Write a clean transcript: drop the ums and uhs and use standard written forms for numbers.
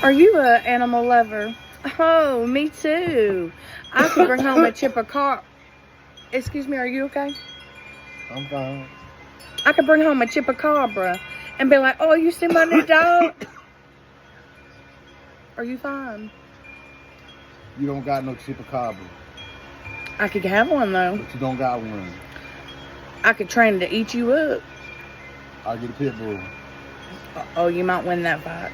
Are you an animal lover? Oh, me too. I could bring home a chupacabra. Excuse me, are you okay? I'm fine. I could bring home a chupacabra and be like, oh, you see my new dog? Are you fine? You don't got no chupacabra. I could have one, though. But you don't got one. I could train it to eat you up. I'll get a pit bull. Oh, you might win that fight.